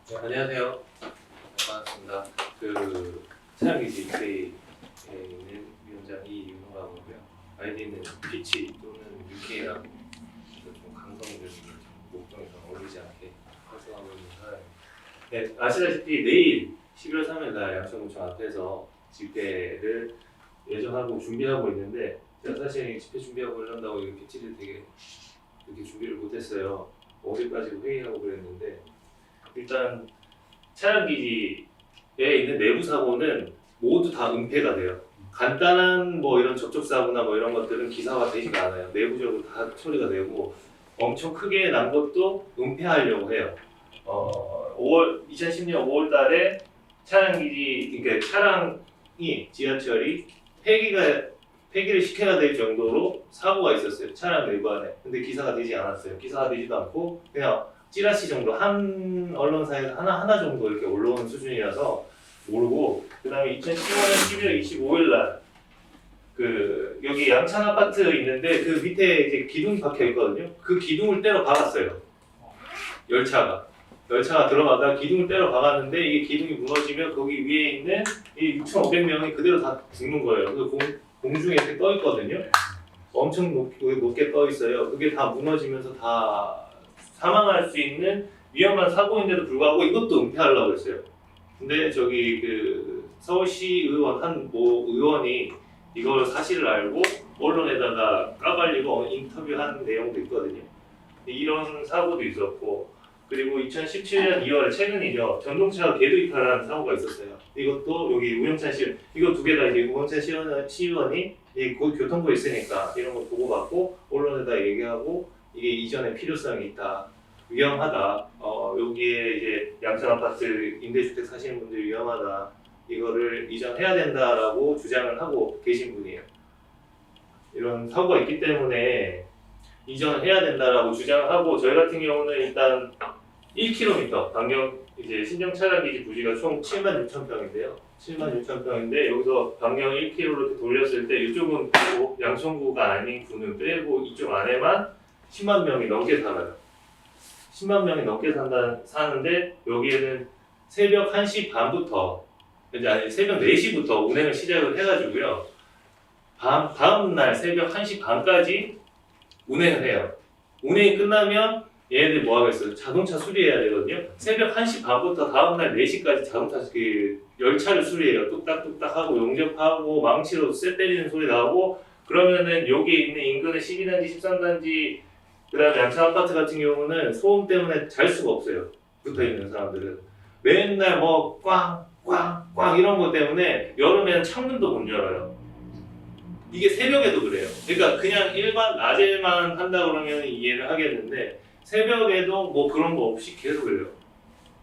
네, 안녕하세요. 반갑습니다. 차량기지 UK 에 있는 위원장 이윤호라고요. 아이디는 피치 또는 UK라고 좀 강성적인 목적에서 어울리지 않게 활동하고 있는 사람입니다. 네, 아시다시피 내일 11월 3일 날 양천구청 앞에서 집회를 예정하고 준비하고 있는데 제가 사실 집회 준비하고 이런다고 이 피치를 되게 이렇게 준비를 못했어요. 어제까지 회의하고 그랬는데 일단 차량 기지에 있는 내부 사고는 모두 다 은폐가 돼요. 간단한 뭐 이런 접촉 사고나 뭐 이런 것들은 기사화 되지가 않아요. 내부적으로 다 처리가 되고 엄청 크게 난 것도 은폐하려고 해요. 2010년 5월 달에 차량 기지, 그러니까 차량이 지하철이 폐기를 시켜야 될 정도로 사고가 있었어요. 차량 내부 안에. 근데 기사가 되지 않았어요. 기사가 되지도 않고 그냥 찌라시 정도 한 언론사에서 하나 정도 이렇게 올라오는 수준이라서 모르고 그 다음에 2015년 11월 25일 날 여기 양천 아파트 있는데 그 밑에 이제 기둥이 박혀 있거든요. 그 기둥을 때려 박았어요. 열차가 들어가다가 기둥을 때려 박았는데 이게 기둥이 무너지면 거기 위에 있는 이 6,500명이 그대로 다 죽는 거예요. 그 공중에 이렇게 떠 있거든요. 엄청 높게 떠 있어요. 그게 다 무너지면서 다 사망할 수 있는 위험한 사고인데도 불구하고 이것도 은폐하려고 했어요. 근데 저기 서울시 의원 한 의원이 이걸 사실을 알고 언론에다가 까발리고 인터뷰한 내용도 있거든요. 이런 사고도 있었고 그리고 2017년 2월 최근이죠. 전동차 궤도이탈한 사고가 있었어요. 이것도 여기 우영찬 씨 이거 두 개 다 이제 우영찬 시의원이 곧 교통부에 있으니까 이런 거 보고받고 언론에다 얘기하고 이게 이전에 필요성이 있다. 위험하다. 여기에 이제 양천 아파트 임대주택 사시는 분들이 위험하다. 이거를 이전해야 된다라고 주장을 하고 계신 분이에요. 이런 사고가 있기 때문에 이전해야 된다라고 주장을 하고 저희 같은 경우는 일단 1km 반경 이제 신정 차량 기지 부지가 총 76,000평인데요. 76,000평인데 여기서 반경 1km로 이렇게 돌렸을 때 이쪽은 빼고 양천구가 아닌 구는 빼고 이쪽 안에만 10만 명이 넘게 살아요. 10만 명이 넘게 사는데 여기에는 새벽 1시 반부터 아니 새벽 4시부터 운행을 시작을 해가지고요. 다음날 새벽 1시 반까지 운행을 해요. 운행이 끝나면 얘네들 뭐 하겠어요? 자동차 수리해야 되거든요. 새벽 1시 반부터 다음날 4시까지 자동차 열차를 수리해요. 뚝딱뚝딱 하고 용접하고 망치로 쇠 때리는 소리 나고 그러면은 여기에 있는 인근의 12단지, 13단지 그 다음에 양천 아파트 같은 경우는 소음 때문에 잘 수가 없어요. 붙어있는 사람들은. 맨날 뭐 꽝 이런 것 때문에 여름에는 창문도 못 열어요. 이게 새벽에도 그래요. 그러니까 그냥 일반 낮에만 한다 그러면 이해를 하겠는데 새벽에도 뭐 그런 거 없이 계속 그래요.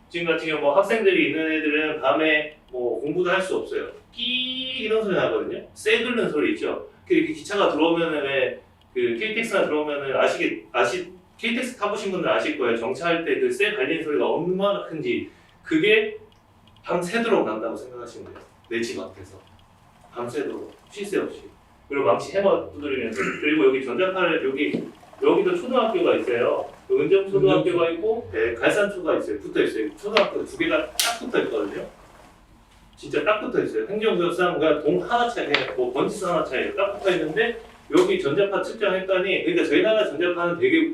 지금 같은 경우 뭐 학생들이 있는 애들은 밤에 뭐 공부도 할 수 없어요. 끼 이런 소리 나거든요. 쇠 긁는 소리 있죠. 이렇게 기차가 들어오면은 왜 KTX가 들어오면은 KTX 타보신 분들 아실 거예요. 정차할 때 그 쇠 갈리는 소리가 얼마나 큰지 그게 밤새도록 난다고 생각하시면 돼요. 내 집 앞에서 밤새도록 쉴 새 없이. 그리고 망치 해머 두드리면서 그리고 여기 전자파를 여기도 초등학교가 있어요. 은정초등학교가 있고 갈산초가 있어요. 붙어 있어요. 초등학교 두 개가 딱 붙어 있거든요. 진짜 딱 붙어 있어요. 행정구역상 그냥 동 하나 차이, 뭐 번지수 하나 차이 딱 붙어 있는데 여기 전자파 측정했더니 그러니까 저희 나라 전자파는 되게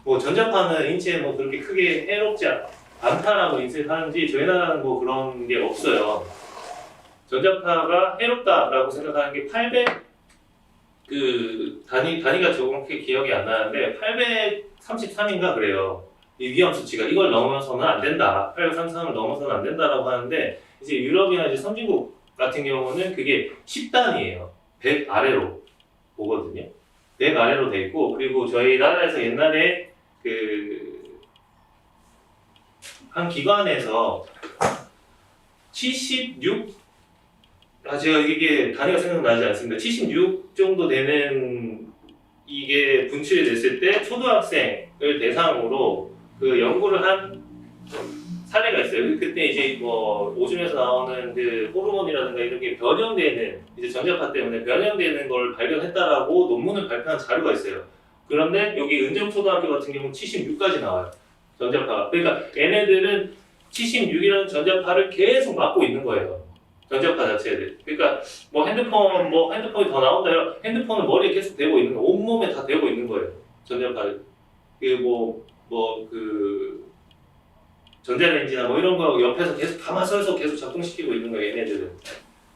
뭐 전자파는 인체에 뭐 그렇게 크게 해롭지 않다라고 인식하는지 저희 나라는 뭐 그런 게 없어요. 전자파가 해롭다라고 생각하는 게 800 단위가 정확히 기억이 안 나는데 833인가 그래요. 이 위험 수치가 이걸 넘어서는 안 된다. 833을 넘어서는 안 된다라고 하는데 이제 유럽이나 이제 선진국 같은 경우는 그게 10단위예요. 100 아래로 보거든요. 100 아래로 돼 있고 그리고 저희 나라에서 옛날에 한 기관에서 76 제가 이게 단위가 생각나지 않습니다. 76 정도 되는 이게 분출이 됐을 때 초등학생을 대상으로 연구를 한 사례가 있어요. 그때 이제 뭐 오줌에서 나오는 호르몬이라든가 이런 게 변형되는 이제 전자파 때문에 변형되는 걸 발견했다라고 논문을 발표한 자료가 있어요. 그런데 여기 은정초등학교 같은 경우는 76까지 나와요. 전자파가. 그러니까 얘네들은 76이라는 전자파를 계속 막고 있는 거예요. 전자파 자체를. 그러니까 핸드폰이 더 나온다. 핸드폰은 머리에 계속 대고 있는 거, 온몸에 다 대고 있는 거예요. 전자파를. 전자레인지나 이런 거 옆에서 계속 가마서서 계속 작동시키고 있는 거예요, 얘네들은.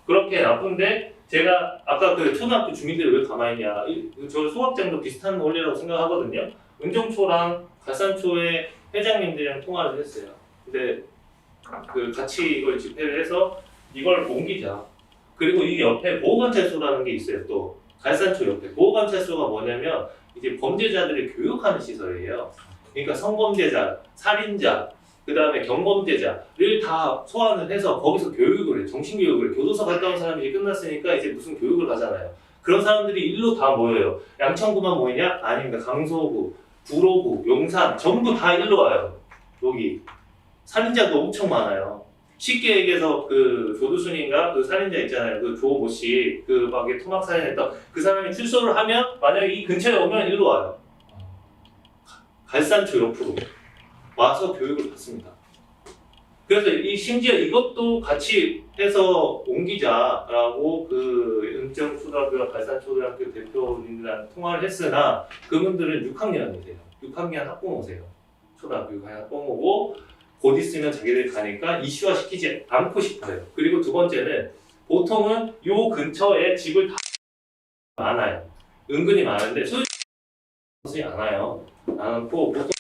그렇게 나쁜데 제가 아까 그 초등학교 주민들이 왜 가만히 있냐, 저 소학장도 비슷한 원리라고 생각하거든요. 은정초랑 갈산초의 회장님들이랑 통화를 했어요. 근데 같이 이걸 집회를 해서 이걸 옮기자. 그리고 이 옆에 보호관찰소라는 게 있어요. 또 갈산초 옆에 보호관찰소가 뭐냐면 이제 범죄자들을 교육하는 시설이에요. 그러니까 성범죄자, 살인자, 그 다음에 경범죄자를 다 소환을 해서 거기서 교육을 해, 정신교육을 해. 교도소 갔다 온 사람이 이제 끝났으니까 이제 무슨 교육을 가잖아요. 그런 사람들이 일로 다 모여요. 양천구만 모이냐? 아닙니다. 강서구, 구로구, 용산 전부 다 일로 와요. 여기 살인자도 엄청 많아요. 쉽게 얘기해서 그 조두순인가 그 살인자 있잖아요. 그 조모 씨 막 토막 살인했던 그 사람이 출소를 하면 만약에 이 근처에 오면 일로 와요. 갈산초 옆으로 와서 교육을 받습니다. 그래서 심지어 이것도 같이 해서 옮기자라고 그 은정초등학교와 갈산초등학교 대표님들랑 통화를 했으나 그분들은 6학년이세요. 6학년 학부모세요. 초등학교 6학년 학부모고 곧 있으면 자기들이 가니까 이슈화 시키지 않고 싶어요. 그리고 두 번째는 보통은 요 근처에 집을 다 많아요. 은근히 많은데 소위 않아요. 않고 보통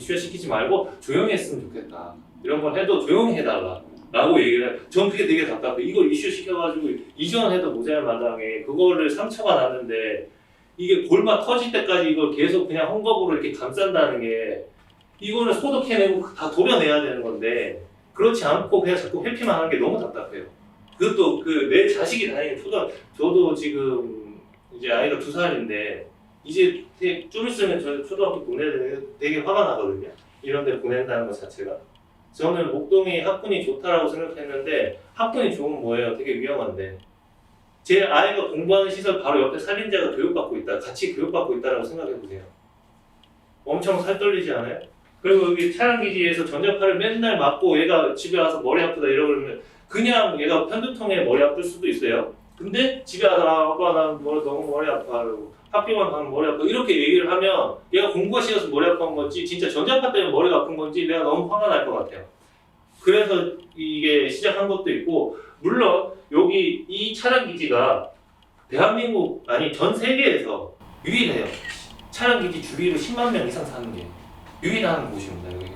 이슈화 시키지 말고 조용히 했으면 좋겠다. 이런 걸 해도 조용히 해달라. 라고 얘기를 해요. 전 그게 되게 답답해. 이걸 이슈 시켜가지고 이전해도 모자랄 마당에 그거를 상처가 났는데 이게 골마 터질 때까지 이걸 계속 그냥 헝겊으로 이렇게 감싼다는 게 이거를 소독해내고 다 도려내야 되는 건데 그렇지 않고 그냥 자꾸 회피만 하는 게 너무 답답해요. 그것도 내 자식이 다니는 저도 지금 이제 아이가 2살인데 이제 좀 있으면 저 초등학교 보내야 되게 화가 나거든요. 이런 데 보낸다는 것 자체가. 저는 목동이 학군이 좋다라고 생각했는데 학군이 좋은 뭐예요? 되게 위험한데 제 아이가 공부하는 시설 바로 옆에 살인자가 교육받고 있다. 같이 교육받고 있다라고 생각해보세요. 엄청 살 떨리지 않아요? 그리고 여기 차량기지에서 전자파를 맨날 맞고 얘가 집에 와서 머리 아프다 이러면 그냥 얘가 편두통에 머리 아플 수도 있어요. 근데 집에 와서 아빠 나 너무 머리 아파 이러고 학교만 가면 머리 아파 이렇게 얘기를 하면 얘가 공부가 싫어서 머리 아픈 건지 진짜 전자파 때문에 머리가 아픈 건지 내가 너무 화가 날 것 같아요. 그래서 이게 시작한 것도 있고 물론 여기 이 차량기지가 대한민국 아니 전 세계에서 유일해요. 차량기지 주위로 10만 명 이상 사는 게 유일한 곳입니다. 여기가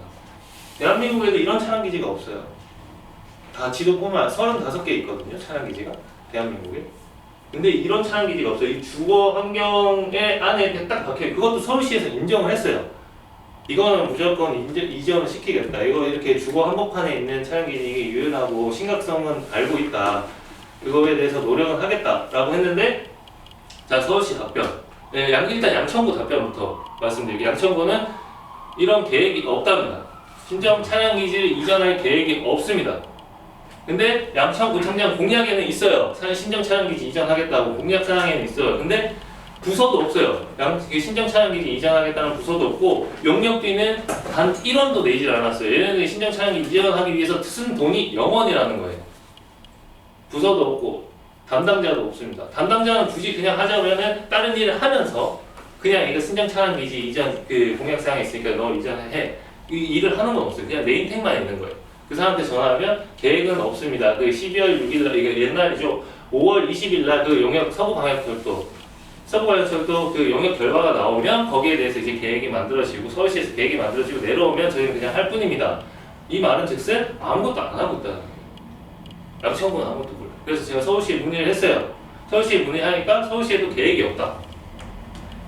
대한민국에도 이런 차량기지가 없어요. 다 지도 보면 35개 있거든요. 차량기지가 대한민국에. 근데 이런 차량기지가 없어요. 이 주거 환경에 안에 이렇게 딱 박혀요. 그것도 서울시에서 인정을 했어요. 이거는 무조건 이전을 시키겠다. 이거 이렇게 주거 한복판에 있는 차량기지 유연하고 심각성은 알고 있다. 그거에 대해서 노력은 하겠다라고 했는데 자 서울시 답변. 네, 일단 양천구 답변부터 말씀드릴게요. 양천구는 이런 계획이 없답니다. 신정 차량기지를 이전할 계획이 없습니다. 근데 양천구청장 공약에는 있어요. 신정 차량기지 이전하겠다고 공약 사항에는 있어요. 근데 부서도 없어요. 신정 차량기지 이전하겠다는 부서도 없고 용역비는 단 1원도 내질 않았어요. 얘네들이 신정 차량기지 이전하기 위해서 쓴 돈이 0원이라는 거예요. 부서도 없고 담당자도 없습니다. 담당자는 굳이 그냥 하자면은 다른 일을 하면서 그냥 이거 신정 차량기지 이전 공약 사항이 있으니까 너 이전해. 이 일을 하는 건 없어요. 그냥 네임택만 있는 거예요. 그 사람한테 전화하면 계획은 없습니다. 12월 6일 날 이게 옛날이죠. 5월 20일 날 용역 서부광역철도 용역 결과가 나오면 거기에 대해서 이제 계획이 만들어지고 서울시에서 계획이 만들어지고 내려오면 저희는 그냥 할 뿐입니다. 이 말은 즉슨 아무것도 안 하고 있다는 거예요. 양천구는 아무것도 몰라요. 그래서 제가 서울시에 문의를 했어요. 서울시에 문의하니까 서울시에도 계획이 없다.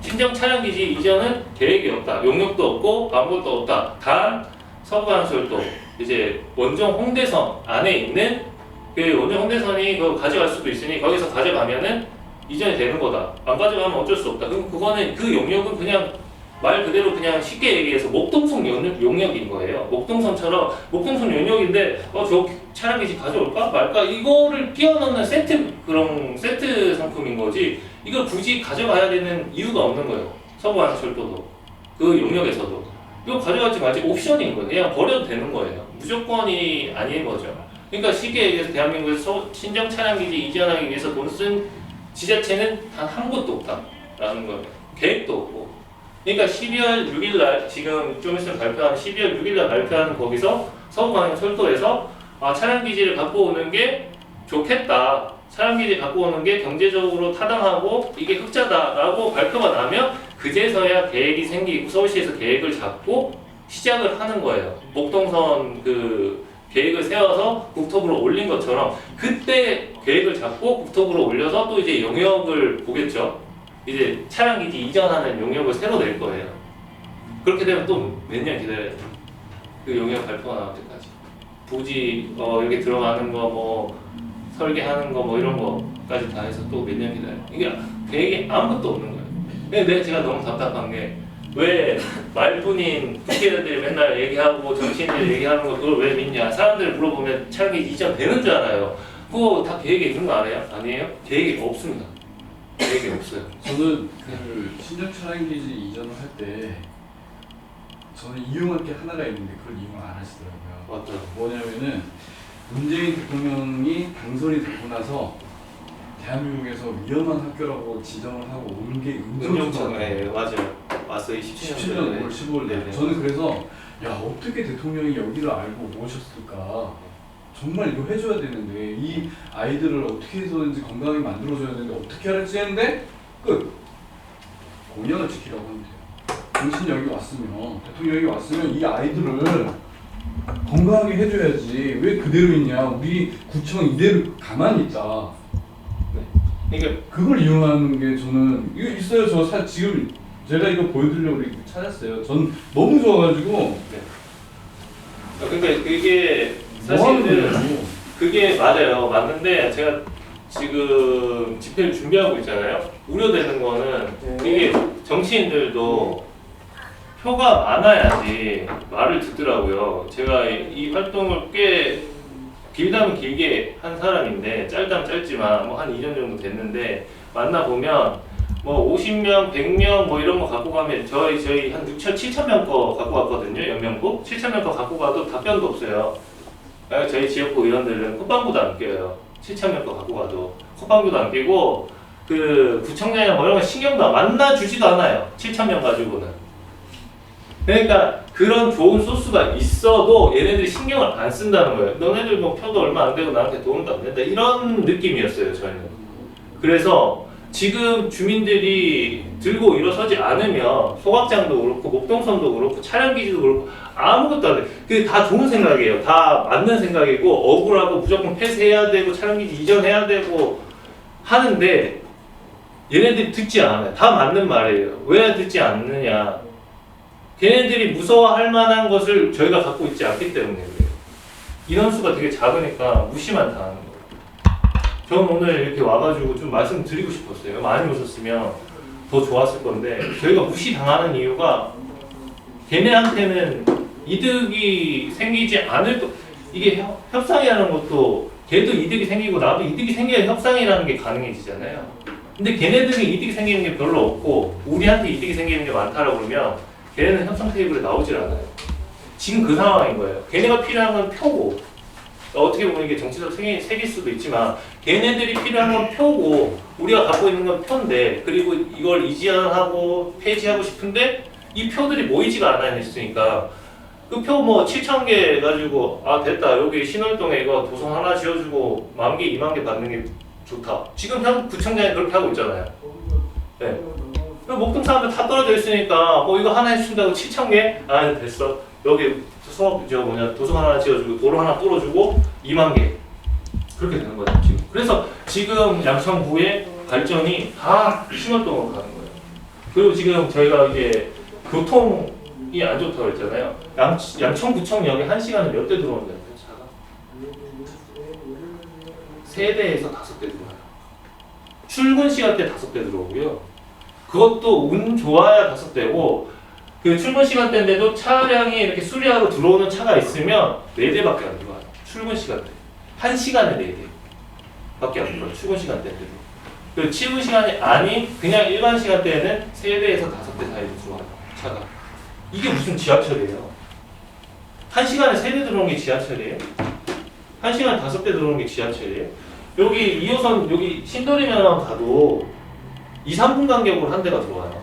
신정 차량기지 이전은 계획이 없다. 용역도 없고 아무것도 없다. 단 서부광역철도 이제 원종 홍대선 안에 있는 원종 홍대선이 그거 가져갈 수도 있으니 거기서 가져가면은 이전이 되는 거다. 안 가져가면 어쩔 수 없다. 그럼 그거는 그 용역은 그냥 말 그대로 그냥 쉽게 얘기해서 목동선 용역인 거예요. 목동선처럼 목동선 용역인데 저 차량기지 가져올까 말까 이거를 끼워넣는 그런 세트 상품인 거지. 이걸 굳이 가져가야 되는 이유가 없는 거예요. 서부광역철도도 그 용역에서도. 이거 가져갈지 말지 옵션인 거예요. 그냥 버려도 되는 거예요. 무조건이 아닌 거죠. 그러니까 쉽게 얘기해서 대한민국에서 신정 차량 기지 이전하기 위해서 돈을 쓴 지자체는 단 한 곳도 없다라는 거예요. 계획도 없고. 그러니까 12월 6일 날 지금 좀 있으면 발표하는 12월 6일 날 발표하는 거기서 서부광역철도에서 차량 기지를 갖고 오는 게 좋겠다. 차량 기지 갖고 오는 게 경제적으로 타당하고 이게 흑자다라고 발표가 나면 그제서야 계획이 생기고 서울시에서 계획을 잡고 시작을 하는 거예요. 목동선 그 계획을 세워서 국토부로 올린 것처럼 그때 계획을 잡고 국토부로 올려서 또 이제 용역을 보겠죠. 이제 차량 기지 이전하는 용역을 새로 낼 거예요. 그렇게 되면 또 몇 년 기다려야 돼. 그 용역 발표가 나올 때까지. 부지 여기 들어가는 거 뭐 설계하는 거 뭐 이런 거까지 다 해서 또 몇 년 기다려. 이게 계획이 아무것도 없는 거예요. 근데 제가 너무 답답한 게 왜 말뿐인 국회의원들이 맨날 얘기하고 정치인들이 얘기하는 거 그걸 왜 믿냐? 사람들 물어보면 차량 기지 이전 되는 줄 알아요. 그거 다 계획에 있는 거 알아요? 아니에요? 계획이 없습니다. 계획이 없어요. 저는 그 신정 차량 기지 이전을 할 때 저는 이용할 게 하나가 있는데 그걸 이용을 안 하시더라고요. 맞죠. 뭐냐면은 문재인 대통령이 당선이 되고 나서 대한민국에서 위험한 학교라고 지정을 하고 온 게 은정청, 네, 맞아요. 왔어요. 17년 5월 15일 날. 네네. 저는 그래서 야 어떻게 대통령이 여기를 알고 오셨을까? 정말 이거 해줘야 되는데 이 아이들을 어떻게 해서든지 건강하게 만들어줘야 되는데 어떻게 할지 했는데 끝! 공약을 지키라고 하면 돼요. 당신이 여기 왔으면 대통령이 왔으면 이 아이들을 건강하게 해줘야지 왜 그대로 있냐 우리 구청 이대로 가만히 있다. 그러니까 그걸 이용하는 게 저는 이거 있어요. 지금 제가 이거 보여드리려고 이렇게 찾았어요. 전 너무 좋아가지고 그러니까 그게 뭐 하는 사실은 거예요? 그게 맞아요. 맞는데 제가 지금 집회를 준비하고 있잖아요. 우려되는 거는 이게 정치인들도 표가 많아야지 말을 듣더라고요. 제가 이 활동을 꽤 길다면 길게 한 사람인데 짧다면 짧지만 뭐 한 2년 정도 됐는데 만나보면 뭐 50명, 100명 뭐 이런 거 갖고 가면 저희 한 6천, 7천 명 거 갖고 갔거든요. 연명부 7천 명 거 갖고 가도 답변도 없어요. 저희 지역구 의원들은 콧방구도 안 껴요. 7천 명 거 갖고 가도 콧방구도 안 끼고 그 구청장이나 뭐 이런 거 신경도 만나 주지도 않아요. 7천 명 가지고는. 그러니까 그런 좋은 소스가 있어도 얘네들이 신경을 안 쓴다는 거예요. 너네들 뭐 표도 얼마 안 되고 나한테 돈도 안 된다 이런 느낌이었어요. 저희는. 그래서 지금 주민들이 들고 일어서지 않으면 소각장도 그렇고 목동선도 그렇고 차량기지도 그렇고 아무것도 안 돼. 그게 다 좋은 생각이에요. 다 맞는 생각이고 억울하고 무조건 폐쇄해야 되고 차량기지 이전해야 되고 하는데 얘네들이 듣지 않아요. 다 맞는 말이에요. 왜 듣지 않느냐. 걔네들이 무서워할 만한 것을 저희가 갖고 있지 않기 때문에 그래요. 인원수가 되게 작으니까 무시만 당하는 거예요. 저는 오늘 이렇게 와가지고 좀 말씀드리고 싶었어요. 많이 오셨으면 더 좋았을 건데 저희가 무시당하는 이유가 걔네한테는 이득이 생기지 않을 거 이게 협상이라는 것도 걔도 이득이 생기고 나도 이득이 생겨야 협상이라는 게 가능해지잖아요. 근데 걔네들이 이득이 생기는 게 별로 없고 우리한테 이득이 생기는 게 많다라고 그러면 걔네는 협상 테이블에 나오질 않아요. 지금 그 상황인 거예요. 걔네가 필요한 건 표고 어떻게 보면 이게 정치적 색일 수도 있지만 걔네들이 필요한 건 표고 우리가 갖고 있는 건 표인데 그리고 이걸 이전하고 폐지하고 싶은데 이 표들이 모이지가 않아 있으니까 그 표 뭐 7,000개 가지고 됐다 여기 신월동에 이거 도성 하나 지어주고 10,000개, 20,000개 받는 게 좋다. 지금 현 구청장이 그렇게 하고 있잖아요. 네. 목동 사람들 다 떨어져 있으니까 뭐 이거 하나 해준다고 7,000개? 됐어. 여기 도성 하나 지어주고 도로 하나 뚫어주고 20,000개. 그렇게 되는 거죠 지금. 그래서 지금 양천구의 발전이 다 신월동으로 가는 거예요. 그리고 지금 저희가 이제 교통이 안 좋다고 했잖아요. 양천구청역에 1시간에 몇 대 들어오는데 차가? 3대에서 5대 들어와요. 출근 시간대 5대 들어오고요. 그것도 운 좋아야 5대고 그 출근 시간대인데도 차량이 이렇게 수리하러 들어오는 차가 있으면 4대밖에 안 들어와요. 출근 시간대. 1시간에 4대 밖에 안 들어와요. 출근 시간대인데도. 그 출근 시간이 아닌 그냥 일반 시간대에는 3대에서 5대 사이로 들어와요. 차가. 이게 무슨 지하철이에요? 1시간에 3대 들어오는 게 지하철이에요? 1시간에 5대 들어오는 게 지하철이에요? 여기 2호선 여기 신도림에만 가도 2, 3분 간격으로 한 대가 들어와요.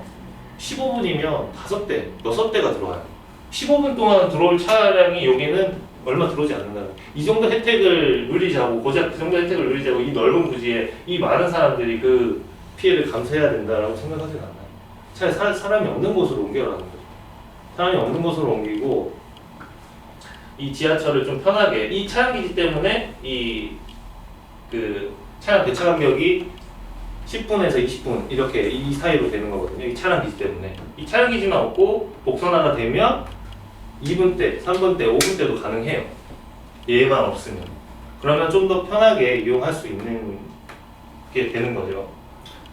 15분이면 5대, 6대가 들어와요. 15분 동안 들어올 차량이 여기는 얼마 들어오지 않는다는 거예요. 이 정도 혜택을 누리자고, 고작 그 정도 혜택을 누리자고 이 넓은 부지에 이 많은 사람들이 그 피해를 감수해야 된다라고 생각하진 않아요. 차라리 사람이 없는 곳으로 옮겨라는 거죠. 사람이 없는 곳으로 옮기고 이 지하철을 좀 편하게, 이 차량 기지 때문에 이 그 차량 배차 간격이 10분에서 20분 이렇게 이 사이로 되는 거거든요. 이 차량 기지 때문에. 이 차량 기지만 없고 복선화가 되면 2분대, 3분대, 5분대도 가능해요. 얘만 없으면. 그러면 좀 더 편하게 이용할 수 있는 게 되는 거죠.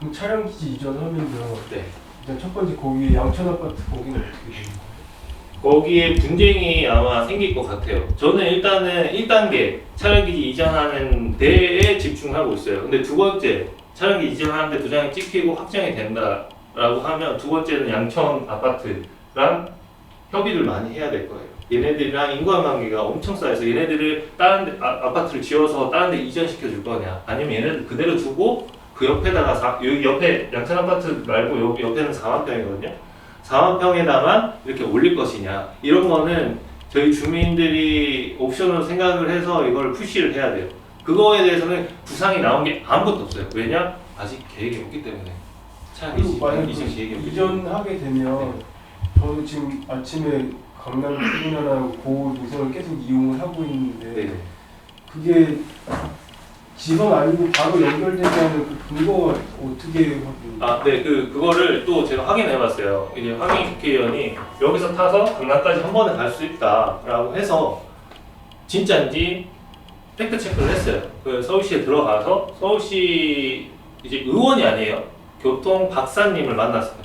그럼 차량 기지 이전하면요. 네. 일단 첫 번째 거기 양천 아파트 거기는 어떻게 되는 거예요? 거기에 분쟁이 아마 생길 것 같아요. 저는 일단은 1단계 차량기지 이전하는 데에 집중하고 있어요. 근데 두 번째 차량기지 이전하는데 도장이 찍히고 확정이 된다라고 하면 두 번째는 양천 아파트랑 협의를 많이 해야 될 거예요. 얘네들이랑 인과관계가 엄청 쌓여서 얘네들을 다른 데, 아파트를 지어서 다른 데 이전시켜 줄 거냐, 아니면 얘네들 그대로 두고 그 옆에다가 여기 옆에 양천 아파트 말고 여기 옆에는 4만 평이거든요. 4만 평에다만 이렇게 올릴 것이냐, 이런 거는 저희 주민들이 옵션으로 생각을 해서 이걸 푸시를 해야 돼요. 그거에 대해서는 구상이 나온 게 아무것도 없어요. 왜냐? 아직 계획이 없기 때문에. 차 그리고 만약 이전 계획이 없기 때문에. 이전하게 되면 저는 지금 아침에 강남 수분이나 고 노선을 계속 이용을 하고 있는데 네네. 그게 지선 아니고 바로 연결되면 그 근거가 어떻게 아, 네, 그거를 또 제가 확인해봤어요. 이제 황희 국회의원이 여기서 타서 강남까지 한 번에 갈 수 있다라고 해서 진짜인지 팩트 체크를 했어요. 그 서울시에 들어가서 서울시 이제 의원이 아니에요. 교통 박사님을 만났어요.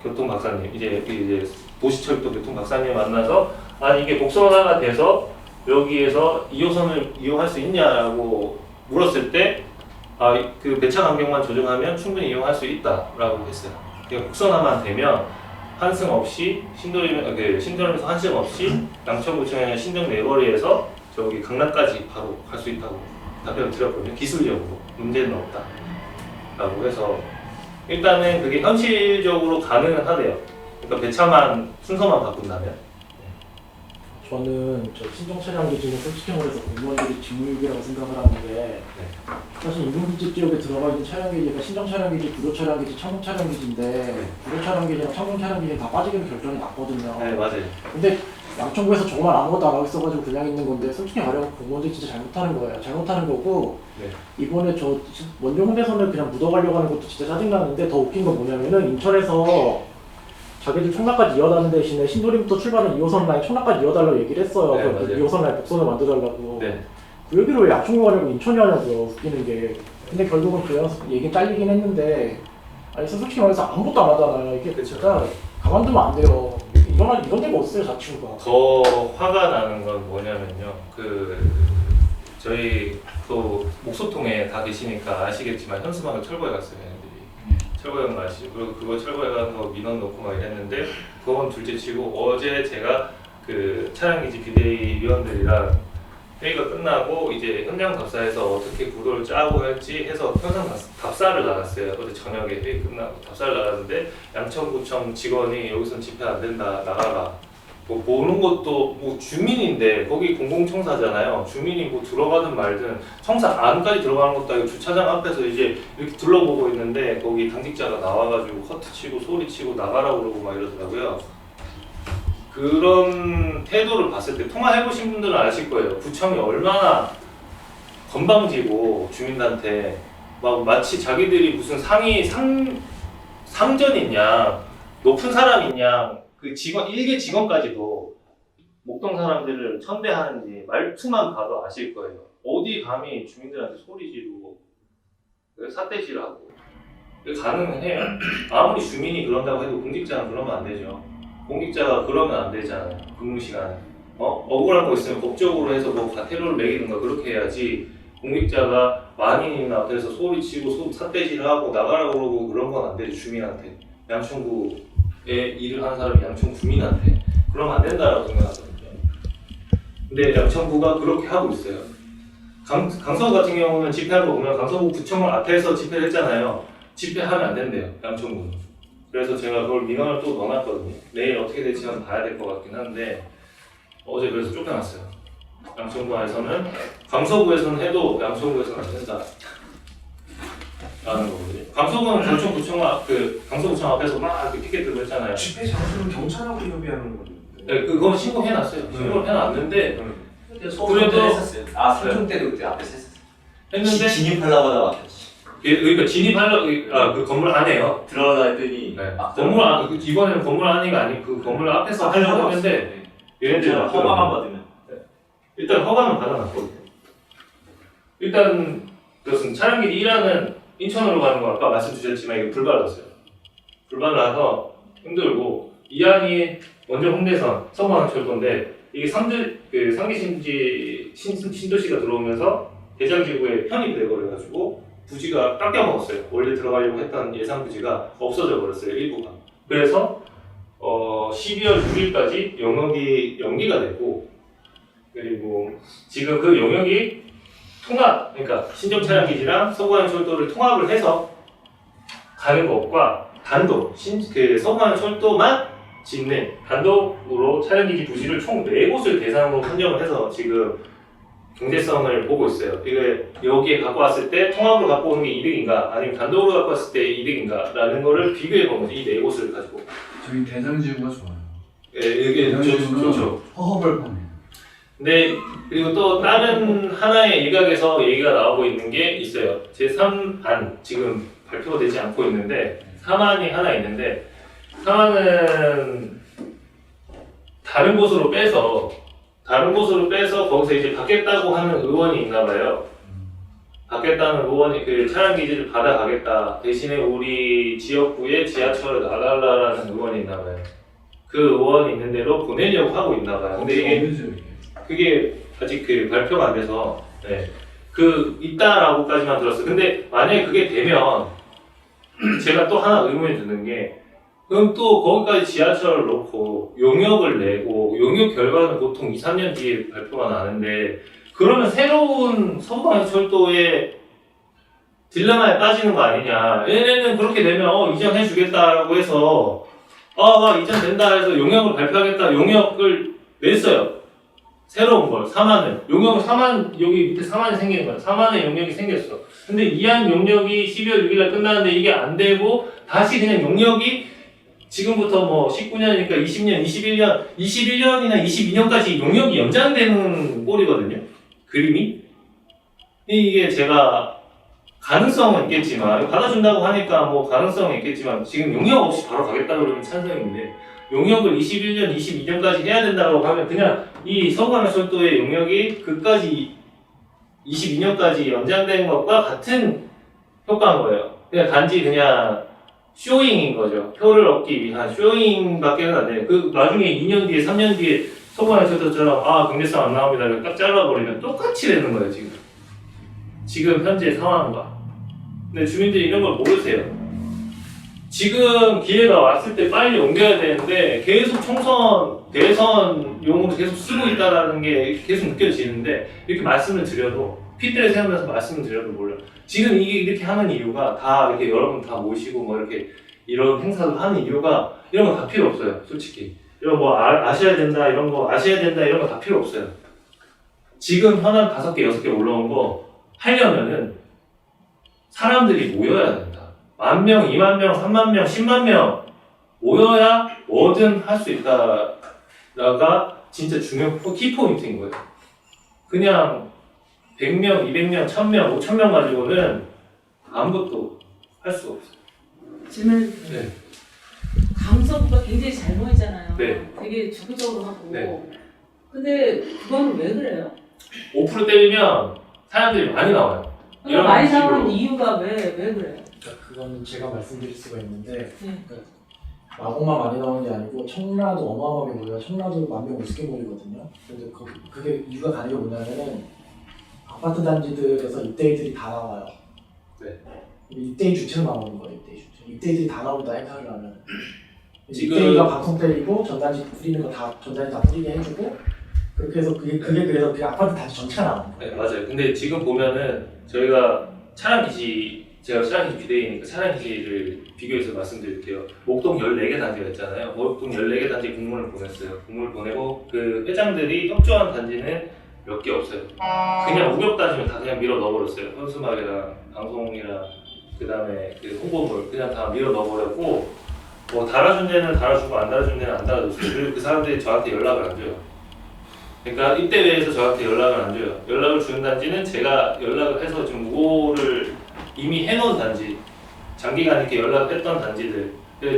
교통 박사님, 이제 도시철도 교통 박사님 만나서 아니 이게 복선화가 돼서 여기에서 2호선을 이용할 수 있냐라고 물었을 때 그 배차 간격만 조정하면 충분히 이용할 수 있다라고 했어요. 그러니까 국선화만 되면 환승 없이 신도림에서 환승 없이 양천구청의 신정 내거리에서 저기 강남까지 바로 갈 수 있다고 답변을 드렸거든요. 기술적으로 문제는 없다라고 해서 일단은 그게 현실적으로 가능은 하대요. 그러니까 배차만 순서만 바꾼다면. 저는 저 신정 차량 기준은 솔직히 말해서 공무원들이 직무유기라고 생각을 하는데 사실 인근기지 지역에 들어가 있는 차량 기지가 신정 차량 기지, 구도 차량 기지, 창공 차량 기지인데 구도 차량 기지랑 창공 차량 기지는 다 빠지기로 결정이 났거든요. 네, 맞아요. 근데 양천구에서 정말 아무것도 안 하고 있어가지고 그냥 있는 건데 솔직히 말하면 공무원들이 진짜 잘못하는 거예요. 잘못하는 거고 네. 이번에 저 원종 홍대선을 그냥 묻어가려고 하는 것도 진짜 짜증나는데 더 웃긴 건 뭐냐면은 인천에서 자기들 청라까지 이어다는 대신에 신도림부터 출발하는 2호선 라인 청라까지 이어달라고 얘기를 했어요. 네, 그 맞아요. 2호선 라인 복선을 만들어달라고. 네. 그 얘기를 왜 양천구 가냐고 인천이 하냐고요. 웃기는 게. 근데 결국은 그 얘기 잘리긴 했는데 아니 솔직히 말해서 아무것도 안 하잖아요. 이게 그쵸. 진짜 가만두면 안 돼요. 이런 데가 없어요 자치구가. 더 화가 나는 건 뭐냐면요. 저희 또 목소통에 다 계시니까 아시겠지만 현수막을 철거해 갔어요. 얘네들이. 철거해 간 거 아시죠? 그리고 그거 철거해 가는 거 민원 넣고 막 이랬는데 그건 둘째치고 어제 제가 그 차량기지 비대위 위원들이랑 회의가 끝나고 이제 현장 답사에서 어떻게 구도를 짜고 할지 해서 현장 답사를 나갔어요. 어제 저녁에 회의 끝나고 답사를 나갔는데 양천구청 직원이 여기선 집회 안 된다 나가라. 뭐 보는 것도 뭐 주민인데 거기 공공청사잖아요. 주민이 뭐 들어가든 말든 청사 안까지 들어가는 것도 아니고 주차장 앞에서 이제 이렇게 둘러보고 있는데 거기 당직자가 나와가지고 커트 치고 소리 치고 나가라고 그러고 막 이러더라고요. 그런 태도를 봤을 때 통화해보신 분들은 아실 거예요. 구청이 얼마나 건방지고 주민한테 막 마치 자기들이 무슨 상전이냐 높은 사람이냐 그 직원, 일개 직원까지도 목동 사람들을 천대하는지 말투만 봐도 아실 거예요. 어디 감히 주민들한테 소리 지르고 삿대질하고 가능해요. 아무리 주민이 그런다고 해도 공직자는 그러면 안 되죠. 공직자가 그러면 안 되잖아요. 근무 시간에. 억울한 거 있으면 법적으로 해서 뭐 과태료를 매기든가 그렇게 해야지. 공직자가 만인이나 그래서 소리치고 삿대질하고 나가라고 그러고 그런 건 안 되죠. 주민한테. 양천구에 일을 하는 사람이 양천 주민한테 그러면 안 된다라고 생각하거든요. 근데 양천구가 그렇게 하고 있어요. 강서구 같은 경우는 집회하는 거 보면 강서구 구청을 앞에서 집회를 했잖아요. 집회하면 안 된대요, 양천구는. 그래서 제가 그걸 민원을 또 넣어놨거든요. 내일 어떻게 될지 한번 봐야 될 것 같긴 한데 어제 그래서 쫓겨났어요. 양천구에서는 강서구에서는 해도 양천구에서는 안 된다. 라는 거거든요. 강서구는 강서구청 앞에서 막 이렇게 피켓 들고 했잖아요. 집회 장소는 경찰하고 협의하는 건데. 네, 그건 신고해놨어요. 신고를 해놨는데 그래도 했었어요. 아 삼중 때도 그때 앞에서 했었어요. 했는데 진입하려고 하다 막혔지. 그러니까 진입하려고 그 건물 안에요. 들어가다 했더니 네. 막 건물 안 이번에는 건물 안이가 아니고 그 건물 앞에서 하려고 했는데 얘네들이 막 허가만 받으면 일단 허가는 받아놨거든요. 일단 그것은 차량길이 1하는 인천으로 가는 거 아까 말씀 주셨지만 이거 불발랐어요. 불발라서 힘들고 2항이 먼저 홍대선 서부항철도인데 이게 상기신지 신도시가 들어오면서 대장지구에 편입이 돼버려가지고 부지가 깎여먹었어요. 원래 들어가려고 했던 예상 부지가 없어져 버렸어요, 일부가. 그래서 12월 6일까지 영역이 연기가 됐고, 그리고 지금 그 영역이 통합, 그러니까 신정 차량 기지랑 서부항철도를 통합을 해서 가는 것과 단독, 서부항철도만 짓는 단독으로 차량 기지 부지를 총 4곳을 대상으로 선정을 해서 지금 경제성을 보고 있어요. 이게 여기에 갖고 왔을 때 통합으로 갖고 오는 게 이득인가 아니면 단독으로 갖고 왔을 때 이득인가 라는 거를 비교해 보는 거죠. 이 4곳을 가지고. 저희 대장지구가 좋아요. 예, 이게 좋죠. 허허벌판이에요. 근데 그리고 또 다른 하나의 일각에서 얘기가 나오고 있는 게 있어요. 제3안 지금 발표가 되지 않고 있는데 3안이 하나 있는데 3안은 다른 곳으로 빼서 거기서 이제 받겠다고 하는 의원이 있나 봐요. 받겠다는 의원이 그 차량 기지를 받아가겠다. 대신에 우리 지역구에 지하철을 놔달라라는 의원이 있나 봐요. 그 의원이 있는 대로 보내려고 하고 있나 봐요. 근데 이게 그게 아직 그 발표가 안 돼서 있다라고까지만 들었어요. 근데 만약에 그게 되면 제가 또 하나 의문이 드는 게 그럼 또 거기까지 지하철을 놓고 용역을 내고 용역 결과는 보통 2, 3년 뒤에 발표가 나는데 그러면 새로운 서부항철도의 딜레마에 빠지는 거 아니냐. 얘네는 그렇게 되면 이전해 주겠다라고 해서 이전된다 해서 용역을 발표하겠다. 용역을 냈어요. 새로운 걸 4만을 용역을 4만 여기 밑에 4만이 생기는 거야. 4만의 용역이 생겼어. 근데 2한 용역이 12월 6일날 끝나는데 이게 안 되고 다시 그냥 용역이 지금부터 뭐 19년이니까 20년, 21년이나 22년까지 용역이 연장되는 꼴이거든요. 그림이. 이게 제가 가능성은 있겠지만 받아준다고 하니까 뭐 가능성은 있겠지만 지금 용역 없이 바로 가겠다 그러면 찬성인데 용역을 21년, 22년까지 해야 된다고 하면 그냥 이 서부항철도의 용역이 그까지 22년까지 연장된 것과 같은 효과인 거예요. 그냥 단지 그냥 쇼잉인 거죠. 표를 얻기 위한 쇼잉밖에는 안 돼요. 그 나중에 2년 뒤에, 3년 뒤에 서부항철도처럼 경제성 안 나옵니다. 이렇게 딱 잘라버리면 똑같이 되는 거예요, 지금. 지금 현재 상황과. 근데 주민들이 이런 걸 모르세요. 지금 기회가 왔을 때 빨리 옮겨야 되는데 계속 대선용으로 계속 쓰고 있다는 게 계속 느껴지는데 이렇게 말씀을 드려도 핏대를 세우면서 말씀을 드려도 몰라요. 지금 이렇게 하는 이유가 다 이렇게 여러분 다 모시고 뭐 이렇게 이런 행사를 하는 이유가 이런 거 다 필요 없어요. 솔직히 이런 거 아셔야 된다 이런 거 다 필요 없어요. 지금 현안 5개, 6개 올라온 거 하려면은 사람들이 모여야 된다. 10,000명, 20,000명, 30,000명, 100,000명 모여야 뭐든 할 수 있다가 진짜 중요한 키포인트인 거예요. 그냥 100명, 200명, 1,000명, 5,000명 가지고는 아무것도 할 수가 없어요. 질문. 네. 강서구가 굉장히 잘 보이잖아요. 네. 되게 주도적으로 하고. 네. 근데 그거는 왜 그래요? 5% 때리면 사람들이 많이 나와요. 그러니까 많이 식으로. 나오는 이유가 왜 그래요? 그러니까 그거는 제가 말씀드릴 수가 있는데 네. 마곡만 많이 나오는 게 아니고 청라도 어마어마하게 몰려요. 청라도 10,000명 넘게 몰리거든요. 근데 그게 이유가 가는 게 뭐냐면은 아파트 단지들에서 입대인들이 다 나와요. 네. 입대인 주체로 나오는 거예요. 입대인들이 다 나온다 행사를 하면. 지금- 이때가 방송 때리고 전단지 뿌리는 거 다 전단지 다 뿌리게 해주고 그렇게 해서 그게 그래서 그 아파트 단지 전체가 나오는 거예요. 네, 맞아요. 근데 지금 보면은 저희가 차량 기지, 제가 차량 기지 비대위니까 차량 기지를 비교해서 말씀드릴게요. 목동 14개 단지가 있잖아요. 목동 14개 단지 공문을 보냈어요. 공문을 보내고 그 회장들이 협조한 단지는 몇 개 없어요. 그냥 우격 단지면 다 그냥 밀어 넣어버렸어요. 현수막이랑 방송이랑 그 다음에 그 홍보물 그냥 다 밀어 넣어버렸고 뭐 달아준 데는 달아주고 안 달아준 데는 안 달아줬어요. 그리고 그 사람들이 저한테 연락을 안 줘요. 그러니까 입대회에서 저한테 연락을 안 줘요. 연락을 주는 단지는 제가 연락을 해서 좀 무고를 이미 해놓은 단지, 장기간 이렇게 연락했던 단지들. 그래서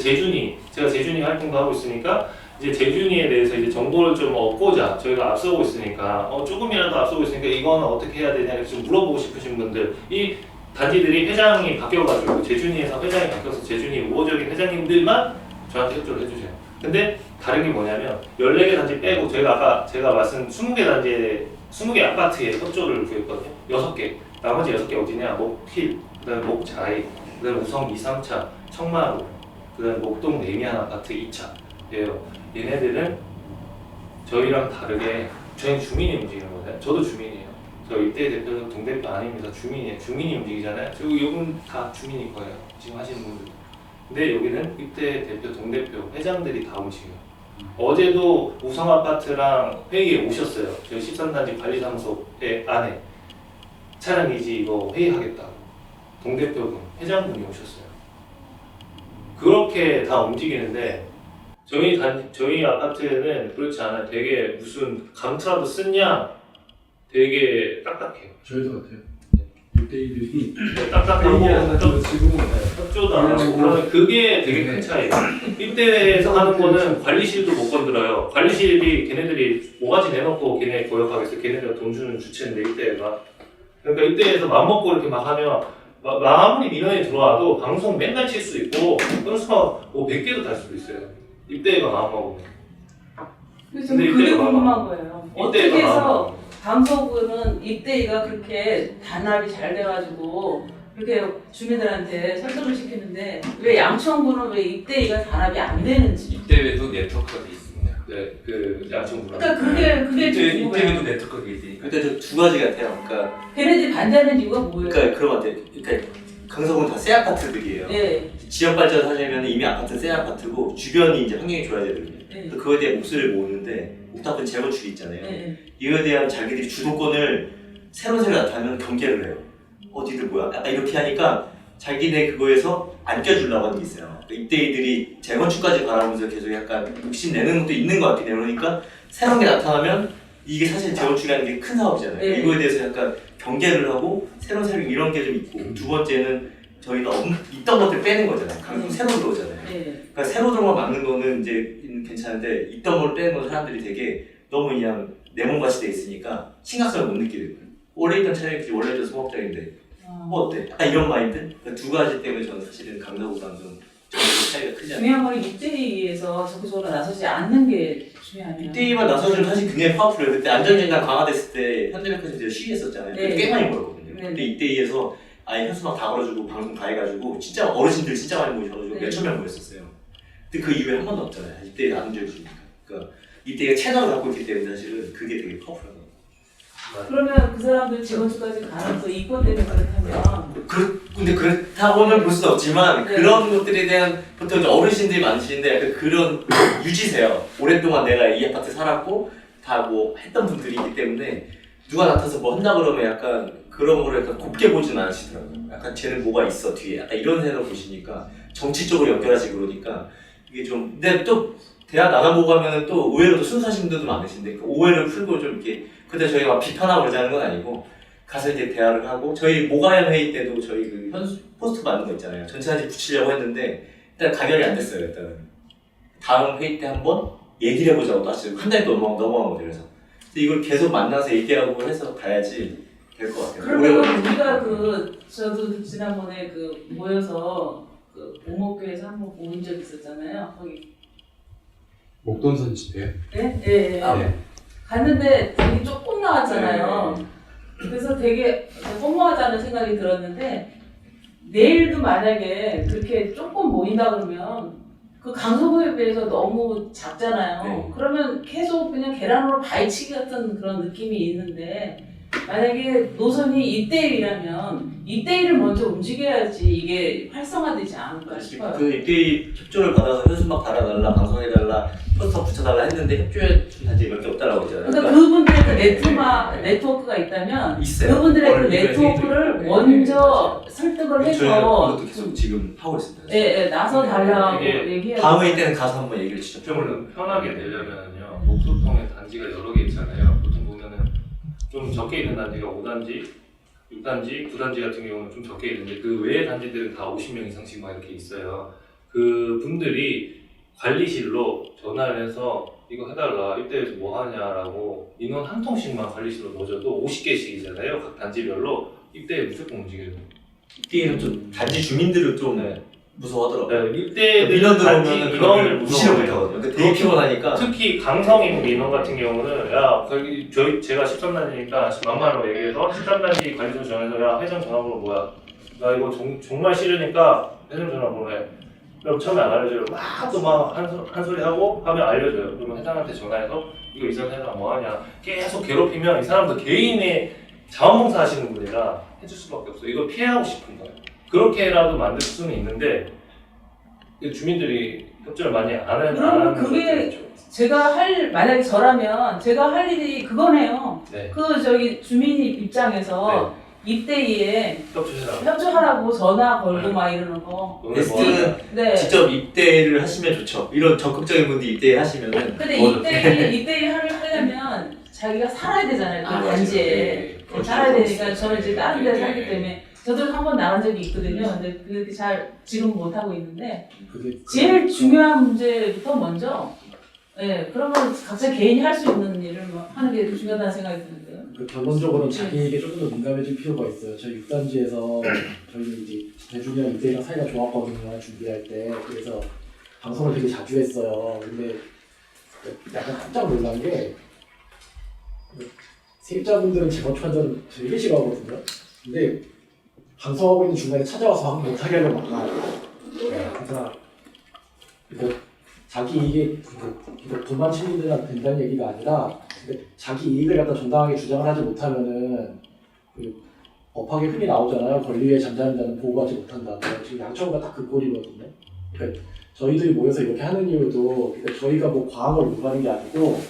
제가 재준이 활동도 하고 있으니까 이제 재준이에 대해서 이제 정보를 좀 얻고자 저희가 앞서고 있으니까 조금이라도 앞서고 있으니까 이거는 어떻게 해야 되냐 이렇게 좀 물어보고 싶으신 분들 이 단지들이 회장이 바뀌어가지고 재준이에서 회장이 바뀌어서 재준이 우호적인 회장님들만 저한테 협조를 해주세요. 근데 다른 게 뭐냐면 14개 단지 빼고 제가 말씀 20개 단지에 20개 아파트에 협조를 구했거든요. 6개. 나머지 6개 어디냐? 목필, 그다음에 목자이, 그다음에 우성 2, 3차, 청마루, 그다음에 목동 레미안 아파트 2차예요. 얘네들은 저희랑 다르게 저희는 주민이 움직이는 거예요. 저도 주민이에요. 저 입대 대표도 동대표 아닙니다. 주민이에요. 주민이 움직이잖아요. 그리고 이분 다 주민일 거예요. 지금 하시는 분들. 근데 여기는 입대 대표, 동대표, 회장들이 다 움직여요. 어제도 우성 아파트랑 회의에 오셨어요. 저희 13단지 관리사무소에 안에 차량 기지 이거 회의하겠다고 동대표분, 회장분이 오셨어요. 그렇게 다 움직이는데 저희 아파트는 그렇지 않아요. 되게 무슨 감투라도 쓴냐 되게 딱딱해요. 저희도 같아요. 입대이들이 딱딱하고 지금 협조도 안 하고 그러면 그게 되게 큰 차이예요. 입대회에서 하는 거는 관리실도 못 건드려요. 관리실이 걔네들이 모가지 내놓고 걔네 고역하겠어. 걔네가 돈 주는 주체인데 입대회가. 그러니까 입대회에서 맘먹고 이렇게 막 하면 아무리 민원이 들어와도 방송 맨날 칠 수 있고 현수막 뭐 100개도 달 수도 있어요. 입대회가 마음먹으면. 그래서 근데 그게 입대가 궁금한 거예요. 어떻게 입대가 해서 마음먹으면. 방송국은 입대가 그렇게 단합이 잘 돼가지고 그렇게 주민들한테 설득을 시키는데 왜 양천구는 왜 입대가 단합이 안 되는지. 입대회도 네트워크가 돼 있습니다. 네, 그 양천구랑. 그러니까 그게 좀 입대회도 궁금해요. 네트워크가 돼 있으니까. 근데 두 가지 같아요. 그러니까 걔네들이 반대하는 이유가 뭐예요? 그런 것 같아요. 그러니까 강서구는 다 새 아파트들이에요. 예. 지역 발전 하려면 이미 아파트는 새 아파트고 주변이 이제 환경이 좋아야 되거든요. 예. 그래서 그거에 대한 목소리를 모으는데 옥탑은 재건축이 있잖아요. 예. 이거에 대한 자기들이 주도권을 새로 나타나면 경계를 해요. 어디들 뭐야? 약간 이렇게 하니까 자기네 그거에서 안 껴주려고 하는 게 있어요. 그러니까 이때이들이 재건축까지 바라보면서 계속 약간 욕심 내는 것도 있는 것 같긴 해요. 그러니까 새로운 게 나타나면 이게 사실 재건축이라는 게 큰 사업이잖아요. 네. 이거에 대해서 약간 경계를 하고 새로운 이런 게 좀 있고 두 번째는 저희가 있던 것들 빼는 거잖아요. 강남 새로 들어오잖아요. 예. 그러니까 새로 들어만 막는 거는 이제 괜찮은데 있던 걸 빼는 건 사람들이 되게 너무 그냥 내 몸같이 돼 있으니까 심각성을 못 느끼는 거예요. 오래 있던 차량이 원래 좀 소극적인데 뭐 어때? 약간 이런 마인드? 그러니까 두 가지 때문에 저는 사실은 강남보다는 좀 차이가 크지 않아요. 중요한 건 입대위에서 적극적으로 나서지 않는 게 중요하네요. 이때만 나서주면 사실 굉장히 파워풀해요. 그때 안전진단 강화됐을 때 현대백화점에서 시위했었잖아요. 네. 꽤 많이 모였거든요. 네. 근데 이때에서 아예 현수막 다 걸어주고 방송 다 해가지고 진짜 어르신들 진짜 많이 모셔가지고 네. 몇천 명 모였었어요. 근데 그 이후에 한 번도 없잖아요. 이때 나눈 적이 있으니까. 그러니까 이때가 채널을 갖고 있기 때문에 사실은 그게 되게 파워풀하다. 그러면 그 사람들 재건축까지 가면서 이권 때문에 그렇다면 근데 그렇다고는 볼 수는 없지만 네. 그런 것들에 대한 보통 이제 어르신들이 많으신데 약간 그런 유지세요. 오랫동안 내가 이 아파트 살았고 다 뭐 했던 분들이 있기 때문에 누가 나타나서 뭐 한다 그러면 약간 그런 거를 약간 곱게 보진 않으시더라고요. 약간 쟤는 뭐가 있어 뒤에 약간 이런 생각을 보시니까 정치적으로 연결하시고 그러니까 이게 좀 근데 또 대화 나눠보고 하면은 또 의외로 또 순수하신 분들도 많으신데 그 오해를 풀고 좀 이렇게 근데 저희가 막 비판하고 그러자는 건 아니고 가서 이제 대화를 하고 저희 모가연 회의 때도 저희 그 포스트 만든 거 있잖아요. 전체 사진 붙이려고 했는데 일단 가결이 안 됐어요. 일단은 다음 회의 때 한번 얘기를 해보자고 하시고 한 달이 넘어간 거죠. 그래서 근데 이걸 계속 만나서 얘기하고 해서 가야지 될 것 같아요. 그러면 우리가 저도 지난번에 모여서 오목교에서 한번 모인 적 있었잖아요. 거기 목돈선 집에 네? 예. 네. 갔는데 되게 조금 나왔잖아요. 그래서 되게 허무하다는 생각이 들었는데 내일도 만약에 그렇게 조금 모인다 그러면 그 강서구에 비해서 너무 작잖아요. 네. 그러면 계속 그냥 계란으로 바위치기 같은 그런 느낌이 있는데 만약에 노선이 입대일이라면 입대일을 먼저 움직여야지 이게 활성화되지 않을까 싶어요. 그 입대위 협조를 받아서 현수막 달아달라, 방송해달라, 포스터 붙여달라 했는데 협조해 준 단지 몇 개 없다라고 했잖아요. 그러니까 그분들의 그 네트워크가 있다면 있어요. 그분들의 그 원래 네트워크를 네. 먼저 설득을 저희는 해서 그것도 계속 지금 하고 있습니다. 예, 나서 달라고 이게 얘기해요. 다음에 때는 가서 한번 얘기를 주죠. 좀 편하게 되려면요. 목소통의 단지가 여러 개 있잖아요. 보통 보면은 좀 적게 있는 단지가 5단지, 6단지, 9단지 같은 경우는 좀 적게 있는데 그 외의 단지들은 다 50명 이상씩 막 이렇게 있어요. 그 분들이 관리실로 전화를 해서 이거 해달라, 입대에서 뭐 하냐라고 인원 한 통씩만 관리실로 넣어줘도 50개씩이잖아요. 각 단지별로 입대에 무조건 움직여요. 입대위는 좀 단지 주민들은 좀 네. 무서워하더라고요. 입대에 민원 단지 들어오면 인원을 무시를 무서워해요. 못하거든요. 근데 되게 피곤하니까. 특히 강성인 민원 같은 경우는 야 거기 제가 13단지니까 막말로 얘기해서 13단지 관리소 전화해서 야 회장 전화번호 뭐야? 나 이거 정말 싫으니까 회장 전화번호 해. 그럼 처음에 안 알려줘요. 막 또 막 한 소리 하고 하면 알려줘요. 그러면 회장한테 전화해서 이거 이전해라 뭐 하냐 계속 괴롭히면 이 사람도 개인의 자원봉사 하시는 분이라 해줄 수밖에 없어요. 이거 피하고 싶은 거예요. 그렇게라도 만들 수는 있는데 주민들이 협조를 많이 안 하는 그러면 그게 제가 만약에 저라면 제가 할 일이 그거네요. 네. 그 저기 주민 입장에서 입대위에 협조해라. 협조하라고 전화 걸고 네. 막 이러는 거. 너네 뭐 베스트는 네. 직접 입대를 하시면 좋죠. 이런 적극적인 분들이 입대를 하시면은. 근데 뭐 입대위 하려면 자기가 살아야 되잖아요. 그 단지에. 살아야 되니까 저는 이제 다른 데 살기 때문에 저도 한 번 나간 적이 있거든요. 근데 그렇게 잘 지금 못 하고 있는데 그게 제일 중요한 문제부터 먼저 그러면 각자 개인이 할 수 있는 일을 하는 게 중요하다는 생각이 드는데요. 그 결론적으로 자기에게 조금 더 민감해질 필요가 있어요. 저희 6단지에서 저희는 이제 대중이랑 이대랑 사이가 좋았거든요. 준비할 때. 그래서 방송을 되게 자주 했어요. 근데 약간 깜짝 놀란 게 세입자분들은 제 건축한자는 되게 싫어하거든요. 근데 방송하고 있는 중간에 찾아와서 방송 못하게 하려고 막아요. 그러니까 자기 이익에 돈만 챙기면 된다는 얘기가 아니라 자기 이익을 갖다 정당하게 주장을 하지 못하면은 그 법학에 흔히 나오잖아요. 권리위에 잠자는 자는 보호받지 못한다고. 지금 양천구가 딱 그 꼴이거든요. 그러니까 저희들이 모여서 이렇게 하는 이유도 그러니까 저희가 뭐 과한 걸 요구하는 게 아니고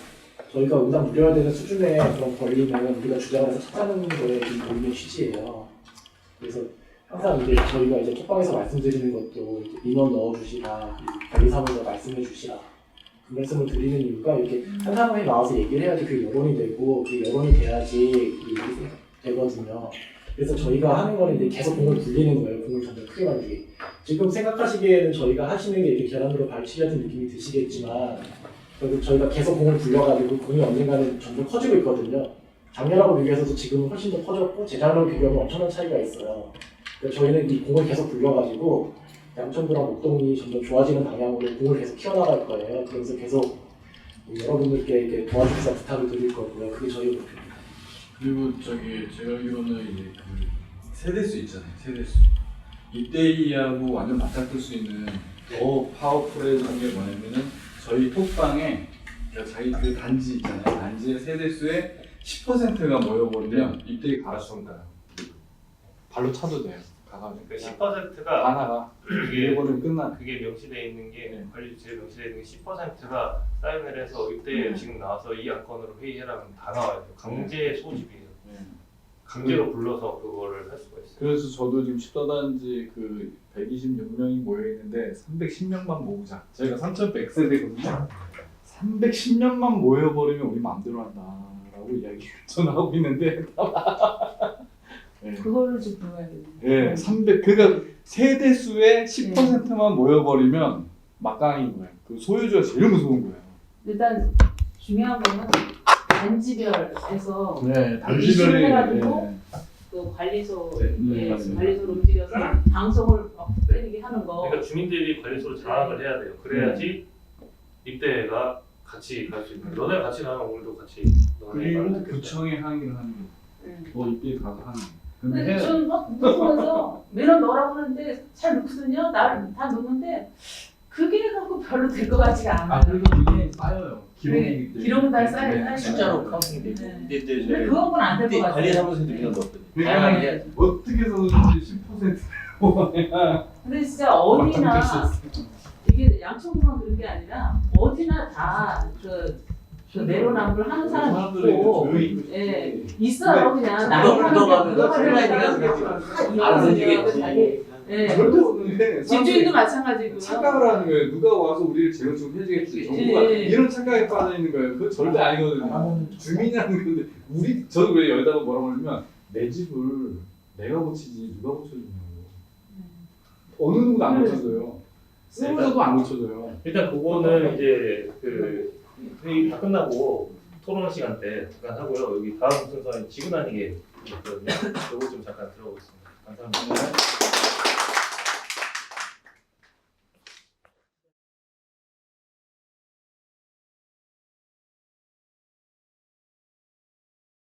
저희가 응당 누려야 되는 수준의 그런 권리는 우리가 주장을 해서 찾아내는 거에 지금 모이는 취지예요. 그래서 항상 이제 저희가 이제 톡방에서 말씀드리는 것도 인원 넣어주시라, 관리사무소 말씀해 주시라 그 말씀을 드리는 이유가 이렇게 한 사람이 나와서 얘기를 해야지 그 여론이 되고 그 여론이 돼야지 일이 되거든요. 그래서 저희가 하는 거는 이제 계속 공을 굴리는 거예요. 공을 점점 크게 만들기. 지금 생각하시기에는 저희가 하시는 게 이렇게 계란으로 발치기 같은 느낌이 드시겠지만 결국 저희가 계속 공을 굴려가지고 공이 언젠가는 점점 커지고 있거든요. 작년하고 비교해서도 지금은 훨씬 더 커졌고 재작년하고 비교하면 엄청난 차이가 있어요. 그래서 저희는 이 공을 계속 굴려가지고 양천구랑 목동이 점점 좋아지는 방향으로 공을 계속 키워나갈 거예요. 그래서 계속 여러분들께 이렇게 도와주셔서 부탁을 드릴 거고요. 그게 저희 목표입니다. 그리고 제가 알기로는 이제 그 세대수 있잖아요. 세대수. 입대위하고 완전 맞닥뜨릴 수 있는 더 파워풀해진 게 뭐냐면은 저희 톡방에 그러니까 자기 그 단지 있잖아요. 단지의 세대수의 10%가 모여버리면 입대위 갈아준다. 발로 차도 돼요. 가가지고. 그 10%가 하나가 이래버리면 끝나. 그게 명시되어 있는 게 네. 관리주체에 명시되어 있는 게 10%가 사인을 해서 이때 지금 나와서 이 안건으로 회의해라면 다 나와요. 강제 소집이에요. 네. 강제로 불러서 그거를 할 수가 있어요. 그래서 저도 지금 14단지 그 126명이 모여있는데 310명만 모으자. 저희가 3100세대거든요. 310명만 모여버리면 우리 마음대로 한다라고 이야기 저는 하고 있는데 네. 그거를 좀 보여야 되는데. 네, 300 그러니까 세대수의 10%만 모여버리면 막강인 거예요. 그 소유주가 제일 무서운 거예요. 일단 중요한 거는 단지별에서 네, 단지별이 해가지고 그 관리소 네, 맞습니다. 관리소로 움직여서 방송을 막 때리게 하는 거. 그러니까 주민들이 관리소로 장악을 해야 돼요. 그래야지 입대가 같이 갈 수 있는. 너네 같이 가면 오늘도 같이. 그리고 구청에 항의를 하는 거예요. 뭐 입대에 가서 하는 거예요. 근데 저는 막 무서워서 매년 넣으라고 하는데 잘 넣거든요. 다 넣는데 그게 갖고 별로 될 것 같지가 않아요. 아 그래도 이게 쌓여요. 기록이기 때문에. 기록은 다 쌓여. 숫자로 카운팅이 되고. 네. 근데 그건 안 될 것 같아요. 관리사무소에도 이런 거 없거든요. 그러니까 네. 어떻게 해서든지 10% 근데 진짜 어디나 이게 양천구만 그런 게 아니라 어디나 다 그 내로남불 하는 사람 있고, 예, 있어요. 그냥 묻어가면서 슬라이딩 알아서 움직이겠지. 예, 절대 없는데 집주인도 마찬가지고요. 착각을 하는 거예요. 누가 와서 우리를 재건축 해주겠지. 정부가 예. 이런 착각에 빠져 있는 거예요. 그거 절대 아니거든요. 주민이라는 건데 우리 저는 왜 여기다가 뭐라고 하냐면 내 집을 내가 고치지 누가 고쳐주냐고. 어느 누구도 안 고쳐줘요. 쓰러져도 안 고쳐줘요. 일단 그거는 이제 그 회의 다 끝나고 토론 시간 때 잠깐 하고요. 여기 다음 순서는 지구 나뉘기 있거든요. 요거 좀 잠깐 들어보겠습니다. 감사합니다.